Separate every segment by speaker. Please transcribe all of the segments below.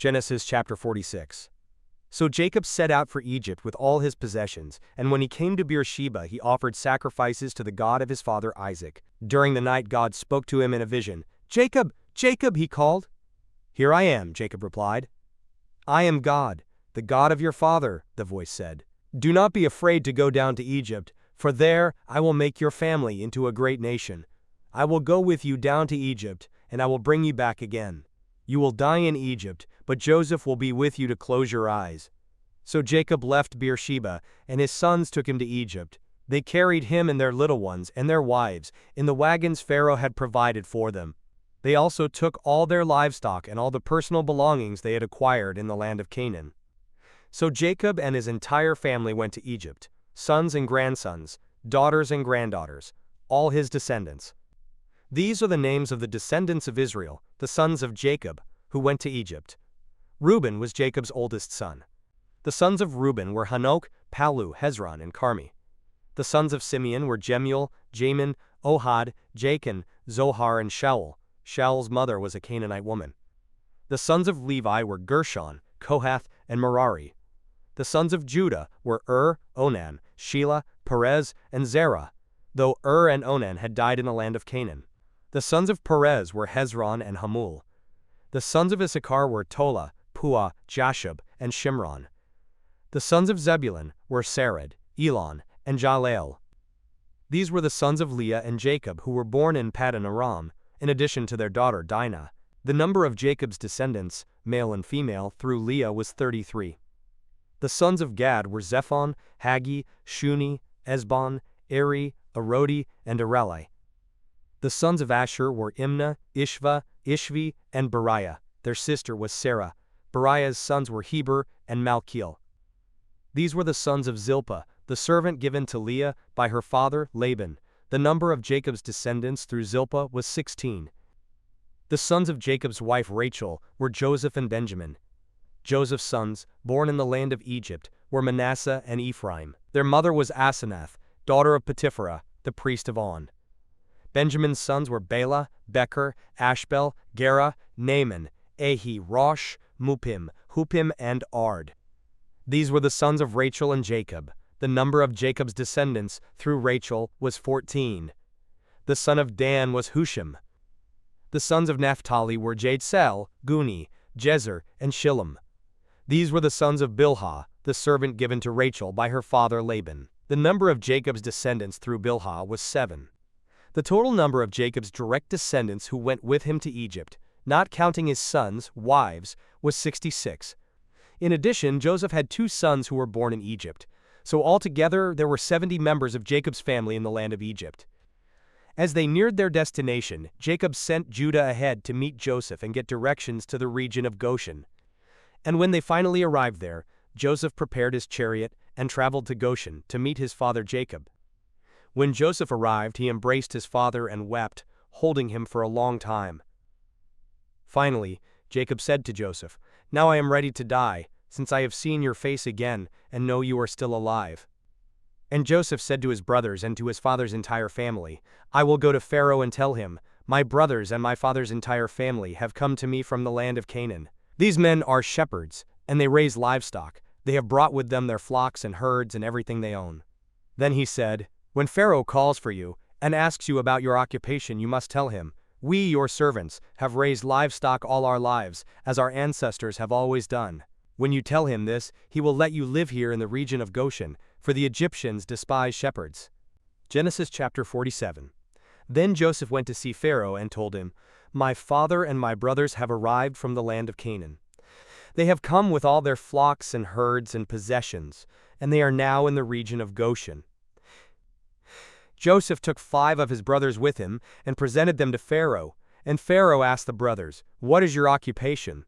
Speaker 1: Genesis chapter 46. So Jacob set out for Egypt with all his possessions, and when he came to Beersheba he offered sacrifices to the God of his father Isaac. During the night God spoke to him in a vision. "Jacob, Jacob," he called. "Here I am," Jacob replied. "I am God, the God of your father," the voice said. "Do not be afraid to go down to Egypt, for there I will make your family into a great nation. I will go with you down to Egypt, and I will bring you back again. You will die in Egypt, but Joseph will be with you to close your eyes." So Jacob left Beersheba, and his sons took him to Egypt. They carried him and their little ones and their wives in the wagons Pharaoh had provided for them. They also took all their livestock and all the personal belongings they had acquired in the land of Canaan. So Jacob and his entire family went to Egypt, sons and grandsons, daughters and granddaughters, all his descendants. These are the names of the descendants of Israel, the sons of Jacob, who went to Egypt. Reuben was Jacob's oldest son. The sons of Reuben were Hanok, Palu, Hezron, and Carmi. The sons of Simeon were Jemuel, Jamin, Ohad, Jachin, Zohar, and Shaul. Shaul's mother was a Canaanite woman. The sons of Levi were Gershon, Kohath, and Merari. The sons of Judah were Onan, Shelah, Perez, and Zerah, though and Onan had died in the land of Canaan. The sons of Perez were Hezron and Hamul. The sons of Issachar were Tola, Puah, Jashub, and Shimron. The sons of Zebulun were Sered, Elon, and Jaleel. These were the sons of Leah and Jacob who were born in Paddan Aram, in addition to their daughter Dinah. The number of Jacob's descendants, male and female, through Leah was 33. The sons of Gad were Zephon, Haggi, Shuni, Esbon, Eri, Arodi, and Areli. The sons of Asher were Imnah, Ishva, Ishvi, and Beriah. Their sister was Sarah. Beriah's sons were Heber and Malchiel. These were the sons of Zilpah, the servant given to Leah by her father Laban. The number of Jacob's descendants through Zilpah was 16. The sons of Jacob's wife Rachel were Joseph and Benjamin. Joseph's sons, born in the land of Egypt, were Manasseh and Ephraim. Their mother was Asenath, daughter of Potipherah, the priest of On. Benjamin's sons were Bela, Becher, Ashbel, Gera, Naaman, Ahi, Rosh, Mupim, Hupim, and Ard. These were the sons of Rachel and Jacob. The number of Jacob's descendants through Rachel was 14. The son of Dan was Hushim. The sons of Naphtali were Jadsel, Guni, Jezer, and Shillem. These were the sons of Bilhah, the servant given to Rachel by her father Laban. The number of Jacob's descendants through Bilhah was 7. The total number of Jacob's direct descendants who went with him to Egypt, not counting his sons, wives, was 66. In addition, Joseph had 2 sons who were born in Egypt. So altogether there were 70 members of Jacob's family in the land of Egypt. As they neared their destination, Jacob sent Judah ahead to meet Joseph and get directions to the region of Goshen. And when they finally arrived there, Joseph prepared his chariot and traveled to Goshen to meet his father Jacob. When Joseph arrived, he embraced his father and wept, holding him for a long time. Finally, Jacob said to Joseph, "Now I am ready to die, since I have seen your face again and know you are still alive." And Joseph said to his brothers and to his father's entire family, "I will go to Pharaoh and tell him, 'My brothers and my father's entire family have come to me from the land of Canaan. These men are shepherds, and they raise livestock. They have brought with them their flocks and herds and everything they own.'" Then he said, "When Pharaoh calls for you and asks you about your occupation, you must tell him, 'We, your servants, have raised livestock all our lives, as our ancestors have always done.' When you tell him this, he will let you live here in the region of Goshen, for the Egyptians despise shepherds." Genesis chapter 47. Then Joseph went to see Pharaoh and told him, "My father and my brothers have arrived from the land of Canaan. They have come with all their flocks and herds and possessions, and they are now in the region of Goshen." Joseph took 5 of his brothers with him and presented them to Pharaoh. And Pharaoh asked the brothers, "What is your occupation?"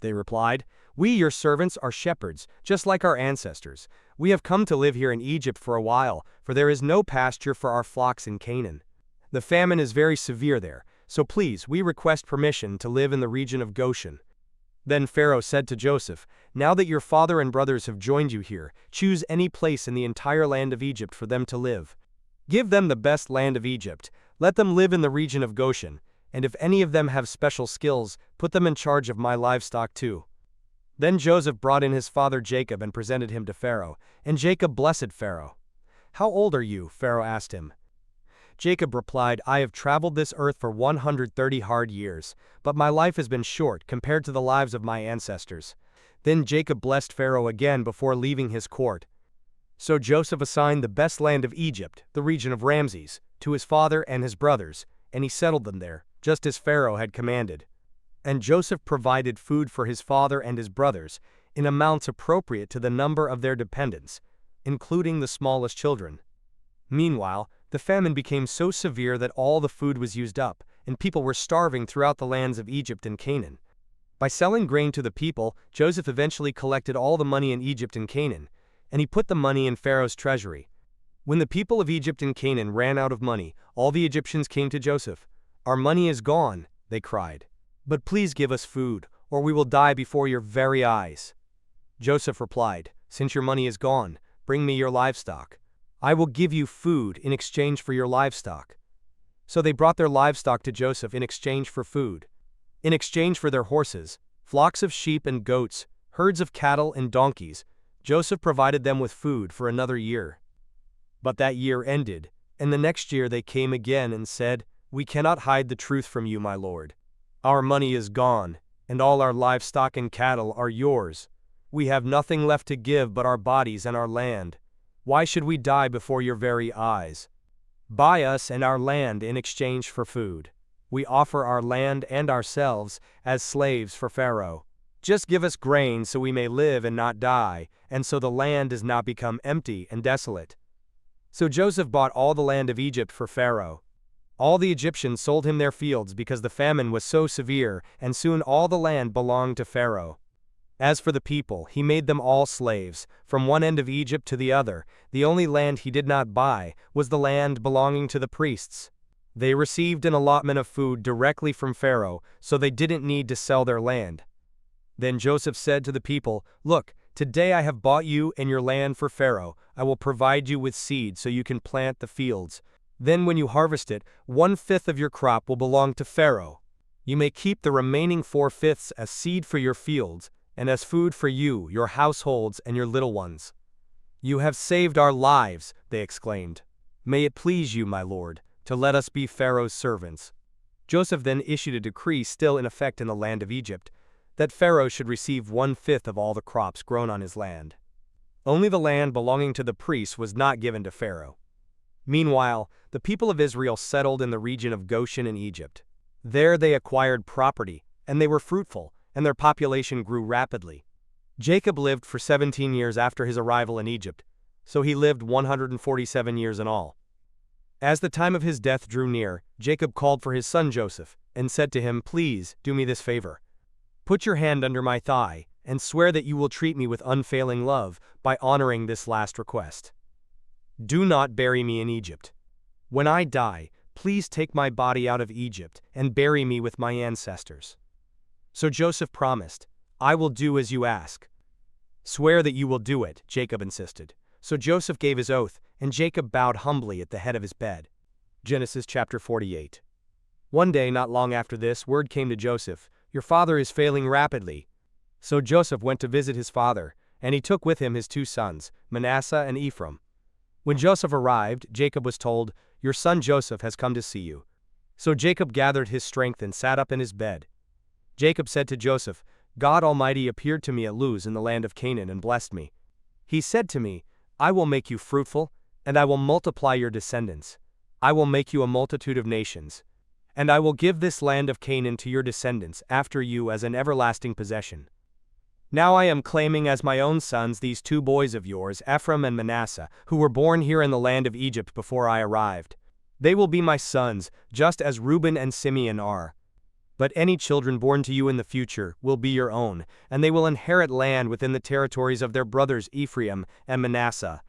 Speaker 1: They replied, "We, your servants, are shepherds, just like our ancestors. We have come to live here in Egypt for a while, for there is no pasture for our flocks in Canaan. The famine is very severe there, so please, we request permission to live in the region of Goshen." Then Pharaoh said to Joseph, "Now that your father and brothers have joined you here, choose any place in the entire land of Egypt for them to live. Give them the best land of Egypt, let them live in the region of Goshen, and if any of them have special skills, put them in charge of my livestock too." Then Joseph brought in his father Jacob and presented him to Pharaoh, and Jacob blessed Pharaoh. "How old are you?" Pharaoh asked him. Jacob replied, "I have traveled this earth for 130 hard years, but my life has been short compared to the lives of my ancestors." Then Jacob blessed Pharaoh again before leaving his court. So Joseph assigned the best land of Egypt, the region of Ramses, to his father and his brothers, and he settled them there, just as Pharaoh had commanded. And Joseph provided food for his father and his brothers, in amounts appropriate to the number of their dependents, including the smallest children. Meanwhile, the famine became so severe that all the food was used up, and people were starving throughout the lands of Egypt and Canaan. By selling grain to the people, Joseph eventually collected all the money in Egypt and Canaan, and he put the money in Pharaoh's treasury. When the people of Egypt and Canaan ran out of money, all the Egyptians came to Joseph. "Our money is gone," they cried. "But please give us food, or we will die before your very eyes." Joseph replied, "Since your money is gone, bring me your livestock. I will give you food in exchange for your livestock." So they brought their livestock to Joseph in exchange for food. In exchange for their horses, flocks of sheep and goats, herds of cattle and donkeys, Joseph provided them with food for another year. But that year ended, and the next year they came again and said, "We cannot hide the truth from you, my lord. Our money is gone, and all our livestock and cattle are yours. We have nothing left to give but our bodies and our land. Why should we die before your very eyes? Buy us and our land in exchange for food. We offer our land and ourselves as slaves for Pharaoh. Just give us grain so we may live and not die, and so the land does not become empty and desolate." So Joseph bought all the land of Egypt for Pharaoh. All the Egyptians sold him their fields because the famine was so severe, and soon all the land belonged to Pharaoh. As for the people, he made them all slaves, from one end of Egypt to the other. The only land he did not buy was the land belonging to the priests. They received an allotment of food directly from Pharaoh, so they didn't need to sell their land. Then Joseph said to the people, "Look, today I have bought you and your land for Pharaoh. I will provide you with seed so you can plant the fields. Then when you harvest it, 1/5 of your crop will belong to Pharaoh. You may keep the remaining 4/5 as seed for your fields, and as food for you, your households, and your little ones." "You have saved our lives," they exclaimed. "May it please you, my lord, to let us be Pharaoh's servants." Joseph then issued a decree still in effect in the land of Egypt, that Pharaoh should receive 1/5 of all the crops grown on his land. Only the land belonging to the priests was not given to Pharaoh. Meanwhile, the people of Israel settled in the region of Goshen in Egypt. There they acquired property, and they were fruitful, and their population grew rapidly. Jacob lived for 17 years after his arrival in Egypt, so he lived 147 years in all. As the time of his death drew near, Jacob called for his son Joseph, and said to him, "Please, do me this favor. Put your hand under my thigh, and swear that you will treat me with unfailing love by honoring this last request. Do not bury me in Egypt. When I die, please take my body out of Egypt and bury me with my ancestors." So Joseph promised, "I will do as you ask." "Swear that you will do it," Jacob insisted. So Joseph gave his oath, and Jacob bowed humbly at the head of his bed. Genesis chapter 48. One day not long after this, word came to Joseph, "Your father is failing rapidly." So Joseph went to visit his father, and he took with him his 2 sons, Manasseh and Ephraim. When Joseph arrived, Jacob was told, "Your son Joseph has come to see you." So Jacob gathered his strength and sat up in his bed. Jacob said to Joseph, "God Almighty appeared to me at Luz in the land of Canaan and blessed me. He said to me, 'I will make you fruitful, and I will multiply your descendants. I will make you a multitude of nations. And I will give this land of Canaan to your descendants after you as an everlasting possession.' Now I am claiming as my own sons these 2 boys of yours, Ephraim and Manasseh, who were born here in the land of Egypt before I arrived. They will be my sons, just as Reuben and Simeon are. But any children born to you in the future will be your own, and they will inherit land within the territories of their brothers Ephraim and Manasseh."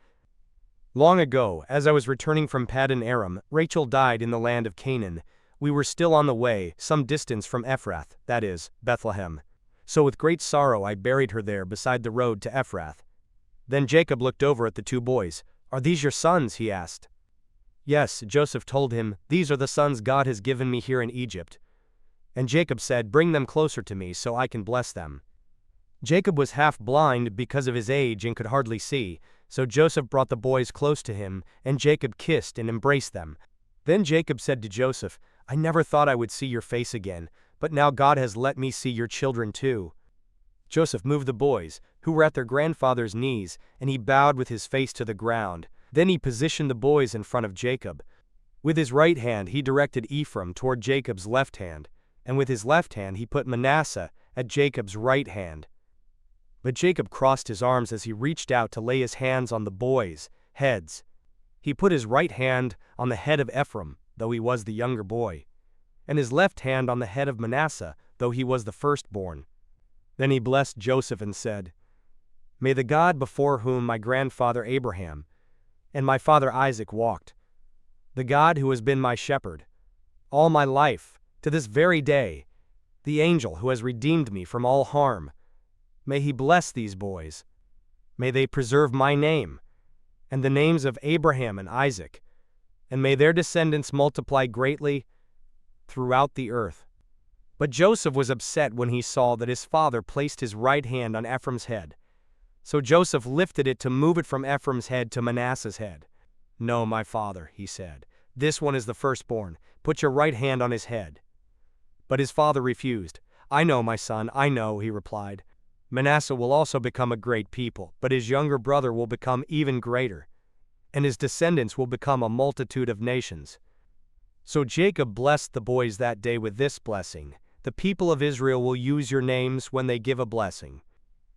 Speaker 1: Long ago, as I was returning from Paddan Aram, Rachel died in the land of Canaan. We were still on the way, some distance from Ephrath, that is, Bethlehem. So with great sorrow I buried her there beside the road to Ephrath. Then Jacob looked over at the 2 boys. "Are these your sons?" he asked. "Yes," Joseph told him, "these are the sons God has given me here in Egypt." And Jacob said, "Bring them closer to me so I can bless them." Jacob was half blind because of his age and could hardly see, so Joseph brought the boys close to him, and Jacob kissed and embraced them. Then Jacob said to Joseph, "I never thought I would see your face again, but now God has let me see your children too." Joseph moved the boys, who were at their grandfather's knees, and he bowed with his face to the ground. Then he positioned the boys in front of Jacob. With his right hand he directed Ephraim toward Jacob's left hand, and with his left hand he put Manasseh at Jacob's right hand. But Jacob crossed his arms as he reached out to lay his hands on the boys' heads. He put his right hand on the head of Ephraim, though he was the younger boy, and his left hand on the head of Manasseh, though he was the firstborn. Then he blessed Joseph and said, "May the God before whom my grandfather Abraham and my father Isaac walked, the God who has been my shepherd all my life, to this very day, the angel who has redeemed me from all harm, may he bless these boys. May they preserve my name, and the names of Abraham and Isaac, and may their descendants multiply greatly throughout the earth." But Joseph was upset when he saw that his father placed his right hand on Ephraim's head. So Joseph lifted it to move it from Ephraim's head to Manasseh's head. "No, my father," he said, "this one is the firstborn. Put your right hand on his head." But his father refused. "I know, my son, I know," he replied. "Manasseh will also become a great people, but his younger brother will become even greater, and his descendants will become a multitude of nations." So Jacob blessed the boys that day with this blessing: "The people of Israel will use your names when they give a blessing.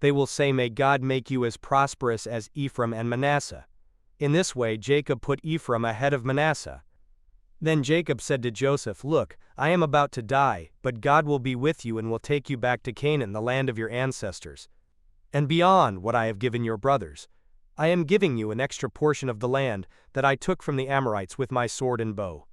Speaker 1: They will say, 'May God make you as prosperous as Ephraim and Manasseh.'" In this way Jacob put Ephraim ahead of Manasseh. Then Jacob said to Joseph, "Look, I am about to die, but God will be with you and will take you back to Canaan, the land of your ancestors, and beyond what I have given your brothers. I am giving you an extra portion of the land that I took from the Amorites with my sword and bow."